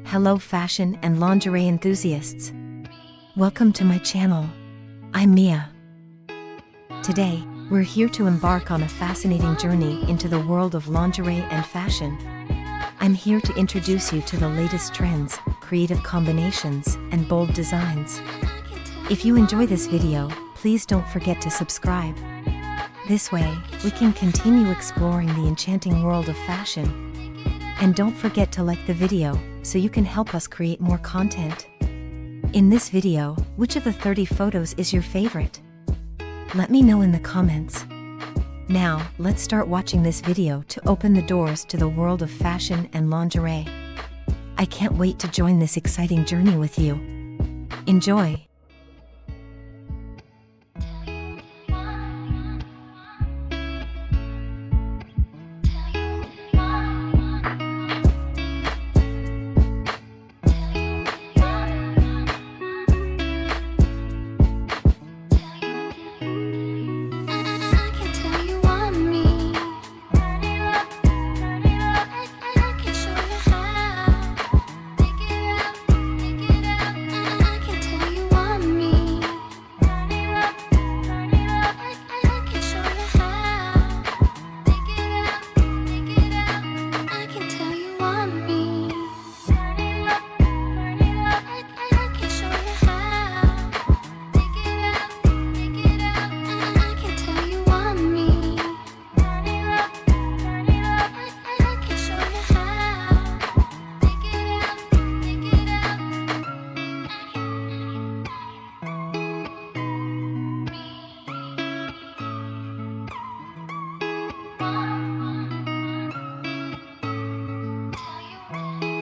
Hello fashion and lingerie enthusiasts. Welcome to my channel. I'm Mia. Today, we're here to embark on a fascinating journey into the world of lingerie and fashion. I'm here to introduce you to the latest trends, creative combinations, and bold designs. If you enjoy this video, please don't forget to subscribe. This way, we can continue exploring the enchanting world of fashion. And don't forget to like the video, so you can help us create more content. In this video, which of the 30 photos is your favorite? Let me know in the comments. Now, let's start watching this video to open the doors to the world of fashion and lingerie. I can't wait to join this exciting journey with you. Enjoy! Want me.